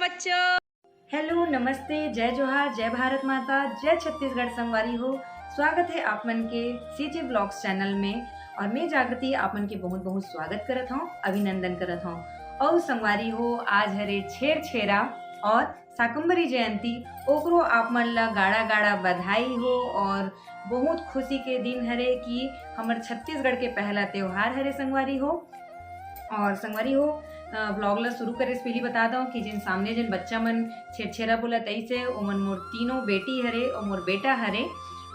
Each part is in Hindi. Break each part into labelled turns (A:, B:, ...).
A: बच्चों।
B: हेलो, नमस्ते, जय जोहार, जय भारत माता, जय छत्तीसगढ़ संगवारी हो। स्वागत है आप मन के सीजे ब्लॉग्स चैनल में और मैं जागृति आप मन के बहुत बहुत स्वागत करत हूँ, अभिनंदन करत हूँ। और संगवारी हो, आज हरे छेर छेरा और शाकंभरी जयंती, ओकरो आप मन ला गाड़ा गाड़ा बधाई हो और बहुत खुशी के दिन हरे कि हमर छत्तीसगढ़ के पहला त्योहार हरे संगवारी हो। और संगवारी हो, ब्लॉग ला शुरू करे से पहले बता दो कि जिन सामने जिन बच्चा मन छेरछेरा बोला तैसे ओमन मोर तीनों बेटी हरे और मोर बेटा हरे,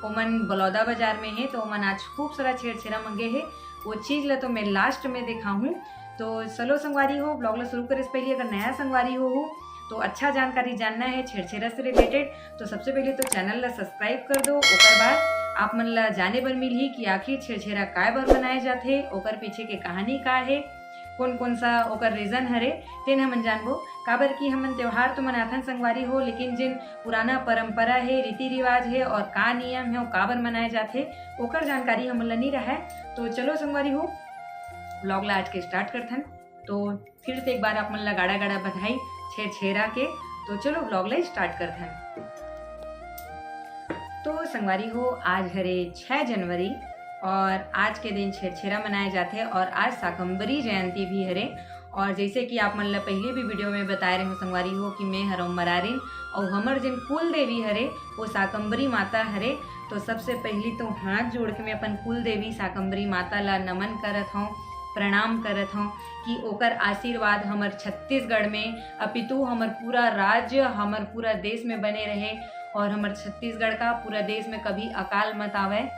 B: ओमन बलौदा बाजार में है। तो ओमन आज खूब सारा छेरछेरा मंगे है, वो चीज ला तो मैं लास्ट में दिखाऊं। तो चलो संगवारी हो, ब्लॉग ला शुरू करे से पहले अगर नया संगवारी हो तो अच्छा जानकारी जानना है छेरछेरा से रिलेटेड, तो सबसे पहले तो चैनल ला सब्सक्राइब कर दो। ओकर बाद आप मन ला जाने बर मिलही कि आखिर छेरछेरा काय बर बनाए जाथे, ओकर पीछे के कहानी का है, कौन कौन सा ओकर रीजन हरे तेन हमन जानबो। काबर कि हमन त्योहार तो मनाथन संगवारी हो, लेकिन जिन पुराना परंपरा है, रीति रिवाज है और का नियम है वो काबर मनाए जाथे ओकर जानकारी हमन ला नहीं रहा। तो चलो संगवारी हो, ब्लॉग ला आज के स्टार्ट करथन। तो फिर से एक बार आप मन ला गाड़ा गाड़ा बधाई छेरछेरा के। तो चलो ब्लॉग ला स्टार्ट करथन। तो संगवारी हो, आज हरे 6 जनवरी और आज के दिन छेरछेरा मनाए जाते और आज शाकंभरी जयंती भी हरे। और जैसे कि आप मन ला पहले भी वीडियो में बताए रहे हो संगवारी हो कि मैं हरों मरारिन और हमर जिन कुल देवी हरे वो शाकंभरी माता हरे। तो सबसे पहली तो हाथ जोड़ के मैं अपन कुल देवी शाकंभरी माता ला नमन करत हूँ, प्रणाम करत हूँ कि ओकर आशीर्वाद हमर छत्तीसगढ़ में अपितु हमर पूरा राज्य, हमर पूरा देश में बने रहे और हमर छत्तीसगढ़ का पूरा देश में कभी अकाल मत आवे।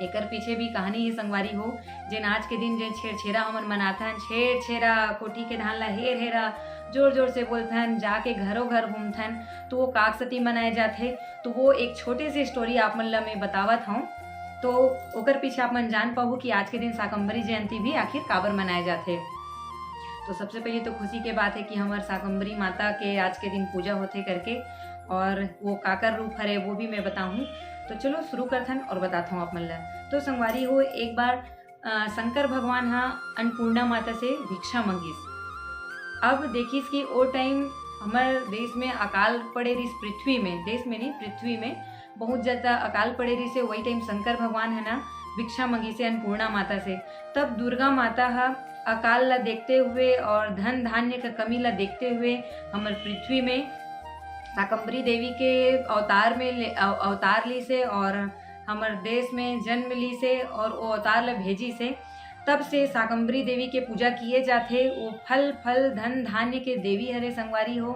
B: एकर पीछे भी कहानी है संगवारी हो। जिन आज के दिन जिन छेरछेरा हमन मनाथन, छेरछेरा कोठी के धान ला हेर हेरा जोर जोर से बोलथन, जाके घरों घर घूमथन, तो वो काकसती मनाए जाते। तो वो एक छोटी सी स्टोरी आप मन ला मैं बतावत हूँ, तो ओकर पीछे आप मन जान पाहु कि आज के दिन शाकंभरी जयंती भी आखिर काबर मनाए जाते। तो सबसे पहले तो खुशी के बात है कि हमार शाकंभरी माता के आज के दिन पूजा होते करके, और वो काकर रूप हरे वो भी मैं बताऊँ। तो चलो शुरू करथन और बताता हूँ आप मन ला। तो संगवारी हो, एक बार शंकर भगवान हाँ अन्नपूर्णा माता से भिक्षा मंगिस। अब देखिस कि ओ टाइम हमारे देश में अकाल पड़े रही, पृथ्वी में, देश में नहीं पृथ्वी में बहुत ज़्यादा अकाल पड़े रही से। वही टाइम शंकर भगवान है ना भिक्षा मंगी से अन्नपूर्णा माता से। तब दुर्गा माता हा अकाल ला देखते हुए और धन धान्य का कमी ला देखते हुए हमारे पृथ्वी में शाकंभरी देवी के अवतार ली से और हमारे देश में जन्म ली से और वो अवतार ला भेजी से। तब से शाकंभरी देवी के पूजा किए जाते। वो फल फल धन धान्य के देवी हरे संगवारी हो,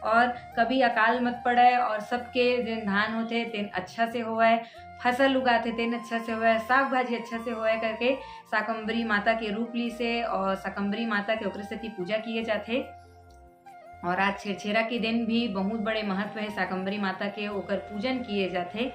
B: और कभी अकाल मत पड़े और सबके जिन धान होते तेन अच्छा से होए, फसल उगाते तेन अच्छा से होए, साग भाजी अच्छा से होए करके शाकंभरी माता के रूप ली से और शाकंभरी माता के ओकरे से पूजा किए जाते। और आज छेरछेरा के दिन भी बहुत बड़े महत्व है शाकंभरी माता के, ओकर पूजन किए जाते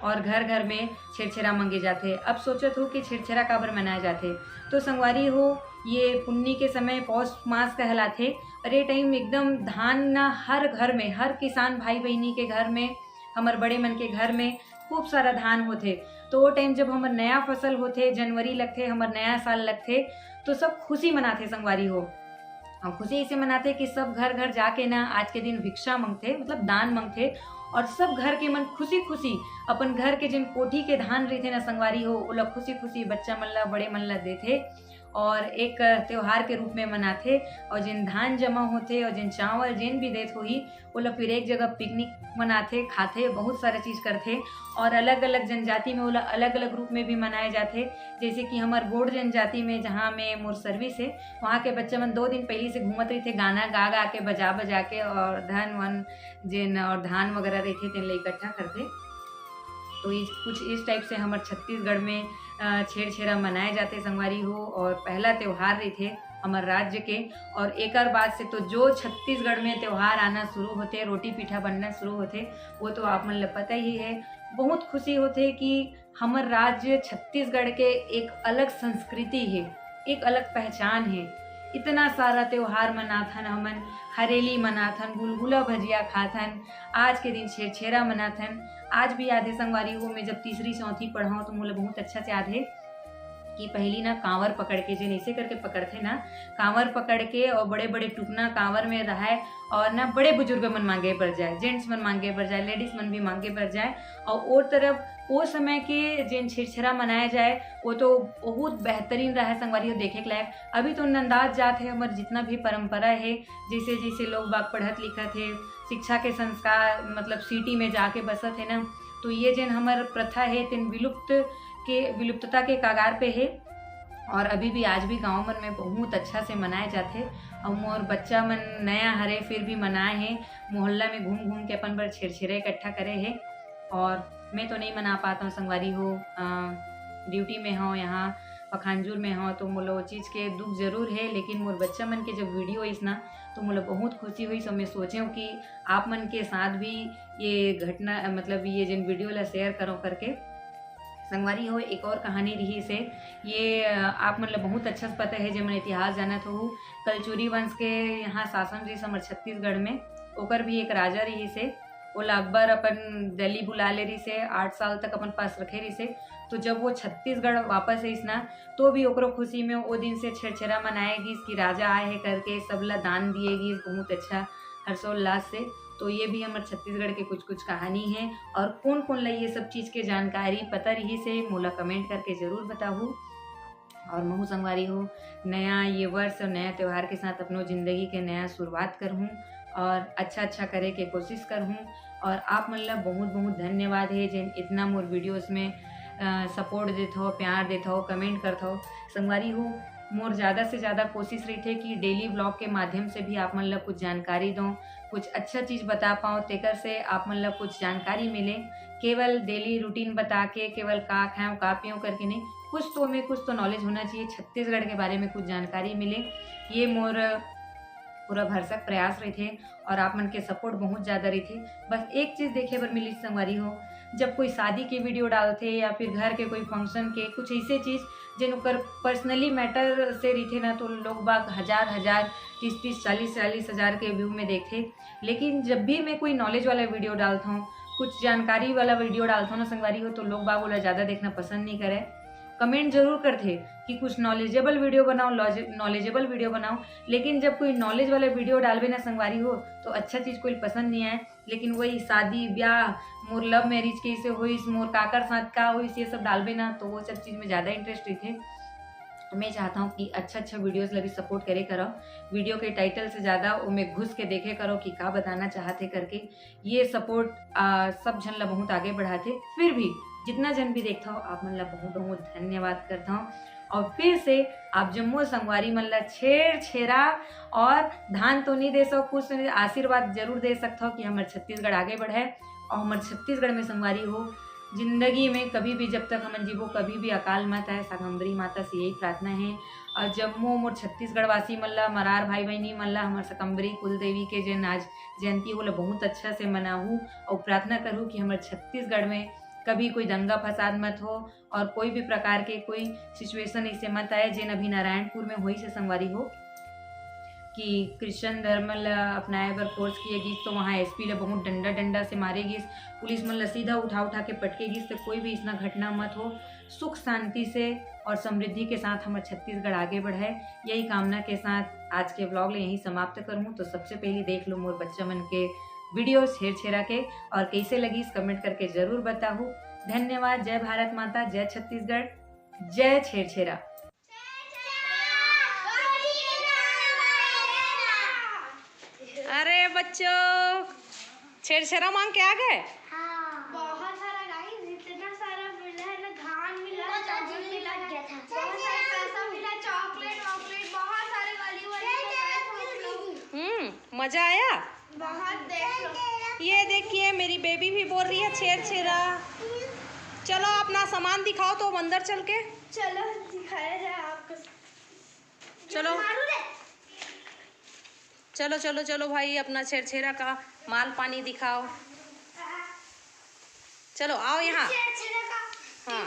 B: और घर घर में छेरछेरा मंगे जाते। अब सोचत हो कि छेरछेरा काबर मनाए जाते, तो संगवारी हो ये पुन्नी के समय पौष मास कहलाते। और ये टाइम एकदम धान ना हर घर में, हर किसान भाई बहनी के घर में, हमार बड़े मन के घर में खूब सारा धान होते। तो वो टाइम जब हमार नया फसल होते, जनवरी लगते, हमार नया साल लगते, तो सब खुशी मनाते संगवारी हो। और खुशी इसे मनाते कि सब घर घर जाके ना आज के दिन भिक्षा मांगते, मतलब दान मांगते, और सब घर के मन खुशी खुशी अपन घर के जिन कोठी के धान रहते ना संगवारी हो वो लोग खुशी खुशी बच्चा मन ला बड़े मन ला देते और एक त्योहार के रूप में मनाते। और जिन धान जमा होते और जिन चावल जिन भी देते हुई वो लोग फिर एक जगह पिकनिक मनाते, खाते, बहुत सारा चीज़ करते। और अलग अलग जनजाति में वो लोग अलग अलग रूप में भी मनाए जाते। जैसे कि हमार गोड़ जनजाति में जहाँ में मोर सर्विस है, वहाँ के बच्चे मन 2 दिन पहले से घूमत रही थे, गाना गा गा के, बजा बजा के, और धन वन जिन और धान वगैरह रहते तेन ला इकट्ठा करते। तो कुछ इस टाइप से हमारे छत्तीसगढ़ में छेरछेरा मनाए जाते संगवारी हो। और पहला त्यौहार रही थे हमारे राज्य के। और एक बाद से तो जो छत्तीसगढ़ में त्यौहार आना शुरू होते, रोटी पीठा बनना शुरू होते, वो तो आप मन ला पता ही है। बहुत खुशी होते कि हमारे राज्य छत्तीसगढ़ के एक अलग संस्कृति है, एक अलग पहचान है। इतना सारा त्यौहार मनाथन, हमन हरेली मनाथन, गुलगुला भजिया खाथन, आज के दिन छेरछेरा मनाथन। आज भी याद है संगवारी हो, मैं जब तीसरी चौथी पढ़ाऊँ तो मुझे बहुत अच्छा से याद है कि पहली ना कांवर पकड़ के जिन ऐसे करके पकड़ते ना, कांवर पकड़ के और बड़े बड़े टुकना कांवर में रहा और ना बड़े बुजुर्ग मन मांगे पड़ जाए, जेंट्स मन मांगे पड़ जाए, लेडीज मन भी मांगे पड़ जाए। और तरफ वो समय के जिन छेरछेरा मनाया जाए वो तो बहुत बेहतरीन रहा है संगवारी हो, देखे के लायक। अभी तो नंदाज जात है हमारे जितना भी परंपरा है, जैसे जैसे लोग बाग पढ़त लिखत है, शिक्षा के संस्कार मतलब सिटी में जाके बसत है ना, तो ये जिन हमार प्रथा है तिन विलुप्तता के कागार पे है। और अभी भी आज भी गांव मन में बहुत अच्छा से मनाए जाते। और मोर बच्चा मन नया हरे फिर भी मनाए हैं, मोहल्ला में घूम घूम के अपन बर छेरछेरा इकट्ठा करे है। और मैं तो नहीं मना पाता हूँ संगवारी हो, ड्यूटी में हो यहाँ पखानजूर में हो, तो मोला वो चीज़ के दुख जरूर है। लेकिन मोर बच्चा मन के जब वीडियो इस ना तो मोला बहुत खुशी हुई। सो मैं सोचे हूँ कि आप मन के साथ भी ये घटना मतलब ये जिन वीडियो ला शेयर करो करके। संगवारी हो एक और कहानी रही से, ये आप मतलब बहुत अच्छा से पता है, जब मैं इतिहास जानत हो कलचुरी वंश के यहाँ शासन रही हमारे छत्तीसगढ़ में, ओकर भी एक राजा रही से, वो अकबर अपन दिल्ली बुला ले रही से, 8 साल तक अपन पास रखे रही से। तो जब वो छत्तीसगढ़ वापस आई ना, तो भी ओकरो खुशी में वो दिन से छेरछेरा मनाएगी कि राजा आए है करके, सबला दान दिएगी बहुत अच्छा हर्षोल्लास से। तो ये भी हमारे छत्तीसगढ़ के कुछ कुछ कहानी है। और कौन कौन ला ये सब चीज़ के जानकारी पता रही से मोला कमेंट करके ज़रूर बताओ। और महू संगवारी हो नया ये वर्ष और नया त्यौहार के साथ अपनों ज़िंदगी के नया शुरुआत करूँ और अच्छा करे के कोशिश करूँ। और आप मतलब बहुत बहुत धन्यवाद है जिन इतना मोर वीडियोस में सपोर्ट देते हो, प्यार देते हो, कमेंट करते हो। संगवारी हो मोर ज़्यादा से ज़्यादा कोशिश रही थे कि डेली ब्लॉग के माध्यम से भी आप मतलब कुछ जानकारी दो, कुछ अच्छा चीज़ बता पाओ, तेकर से आप मतलब कुछ जानकारी मिले। केवल डेली रूटीन बता के केवल का खाओ का पियो करके नहीं, कुछ तो नॉलेज होना चाहिए, छत्तीसगढ़ के बारे में कुछ जानकारी मिले। ये मोर पूरा भरसक प्रयास रही थे और आप मन के सपोर्ट बहुत ज़्यादा रही थे। बस एक चीज़ देखे बर मिली संगवारी हो, जब कोई शादी के वीडियो डालते या फिर घर के कोई फंक्शन के कुछ ऐसे चीज़ जिन ओकर पर्सनली मैटर से रही थे ना, तो लोग बाग हजार 30 40 हज़ार के व्यू में देखते। लेकिन जब भी मैं कोई नॉलेज वाला वीडियो डालता हूँ, कुछ जानकारी वाला वीडियो डालता हूँ ना संगवारी हो, तो लोग बाग वाला ज़्यादा देखना पसंद नहीं करे, कमेंट जरूर करते कि कुछ नॉलेजेबल वीडियो बनाओ। लेकिन जब कोई नॉलेज वाला वीडियो डालबे ना संगवारी हो, तो अच्छा चीज़ कोई पसंद नहीं आए। लेकिन वही शादी ब्याह, मोर लव मैरिज कैसे हुई, मोर काकर साथ का हुई, ये सब डालबे ना, तो वो सब चीज़ में ज़्यादा इंटरेस्ट रही थे। तो मैं चाहता हूँ कि अच्छा वीडियोस लगी सपोर्ट करे करो, वीडियो के टाइटल से ज़्यादा वो में घुस के देखे करो कि का बताना चाहते करके। ये सपोर्ट सब जन ला बहुत आगे बढ़ाते। फिर भी जितना जन भी देखता हो आप मन ला बहुत बहुत धन्यवाद करता हूँ। और फिर से आप जम्मू संगवारी मन ला छेरा और धान तो नहीं दे सको, कुछ आशीर्वाद जरूर दे सकता हो कि हमारे छत्तीसगढ़ आगे बढ़े। और हमारे छत्तीसगढ़ में संगवारी हो जिंदगी में कभी भी जब तक हम जीवो कभी भी अकाल मत आए, शाकंभरी माता से यही प्रार्थना है। और जम्मू मोर छत्तीसगढ़ वासी मल्ला मरार भाई बहनी मल्ला हमारे शाकंभरी कुल देवी के जन आज जयंती हो बहुत अच्छा से मनाऊँ और प्रार्थना करूँ कि हमारे छत्तीसगढ़ में कभी कोई दंगा फसाद मत हो और कोई भी प्रकार के कोई सिचुएशन ऐसे मत आए जिन अभी नारायणपुर में हुई से संगवारी हो कि क्रिश्चियन धर्म अपनाए बर फोर्स किएगी, तो वहाँ एसपी ले बहुत डंडा से मारेगी, पुलिस मन सीधा उठा के पटकेगी। तो कोई भी इतना घटना मत हो, सुख शांति से और समृद्धि के साथ हमारे छत्तीसगढ़ आगे बढ़े, यही कामना के साथ आज के ब्लॉग ले यहीं समाप्त करूँ। तो सबसे पहले देख लो मोर बच्चा मन के वीडियो छेरछेरा के और कैसे लगी कमेंट करके जरूर बताओ। धन्यवाद। जय भारत माता, जय छत्तीसगढ़, जय छेरछेरा। अरे बच्चों छेरछेरा मांग के आ गए?
A: हाँ। बहुत सारा गाइस, इतना सारा मिला है ना, धान मिला, चॉकलेट मिला, बहुत सारा पैसा मिला, चॉकलेट बहुत सारे वाली
B: मजा आया
A: बहुत। देख लो,
B: ये देखिए मेरी बेबी भी बोल रही है छेरछेरा। चलो अपना सामान दिखाओ तो अंदर चल के।
A: चलो दिखाया जाए आपको।
B: चलो भाई अपना छेरछेरा का माल पानी दिखाओ। चलो आओ यहाँ। हाँ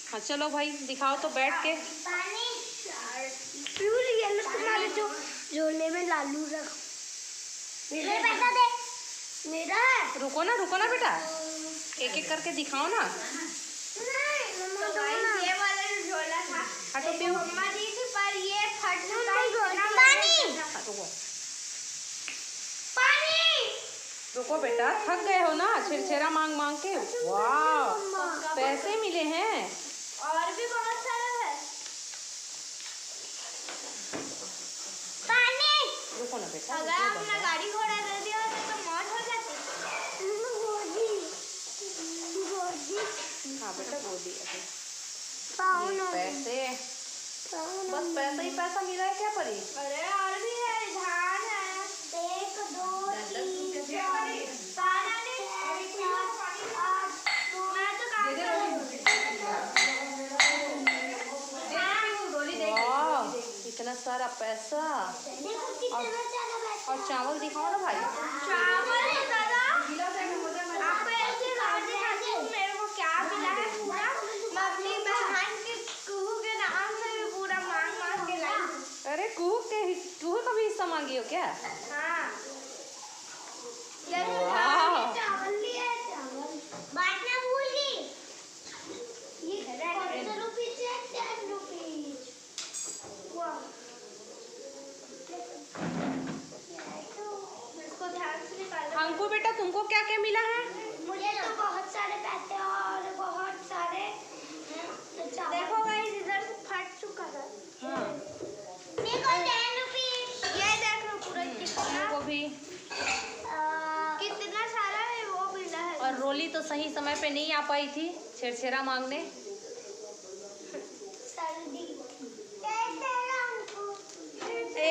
B: हाँ चलो भाई दिखाओ तो बैठ के।
A: तुम्हारे जो झोले में लालू रख, पैसा दे, मेरा है।
B: रुको ना बेटा, एक एक करके दिखाओ ना।
A: नहीं, ये
C: देखो बेटा, थक गए हो ना छेरछेरा मांग मांग के। वाह, पैसे मिले हैं।
A: और भी बहुत सारा है।
C: रुको ना बेटा,
A: अगर हम अपना गाड़ी घोड़ा दे दिया होता तो मौत हो जाती।
C: हाँ बेटा, गोदी अभी।
A: पाउन
C: ये पैसे, बस पैसा ही पैसा मिला है क्या परी?
A: अरे और भी है, धान है। 1 2 3 4 सारा ने। मैं तो काम कर रही हूँ।
C: वाह, इतना सारा पैसा। और चावल दिखाओ ना भाई।
A: चावल तो दादा आपको ऐसे बात दिखाती हूँ, मेरे को क्या मिला है पूरा। मैं अपनी बहन के कुहू के नाम से भी पूरा मांग मांग के लाई हूँ।
C: अरे कुहू का भी हिस्सा मांगी हो क्या?
A: हाँ,
C: वाह।
A: चावल लिया है, चावल बांटना भूल गई। ये 10 रुपीज है, 10 रुपीज। वाह, इसको ध्यान से निकालो।
C: अंकु बेटा, तुमको क्या क्या मिला है?
A: मुझे तो बहुत सारे पैसे और बहुत सारे। देखो गाइस, इधर से फट चुका है।
C: हाँ,
A: देखो 10 रुपीज। ये देखो पूरा कितना
C: को भी।
A: कितना सारा है वो मिला है।
C: और रोली तो सही समय पे नहीं आ पाई थी छेरछेरा मांगने।
A: सर्दी।
C: ए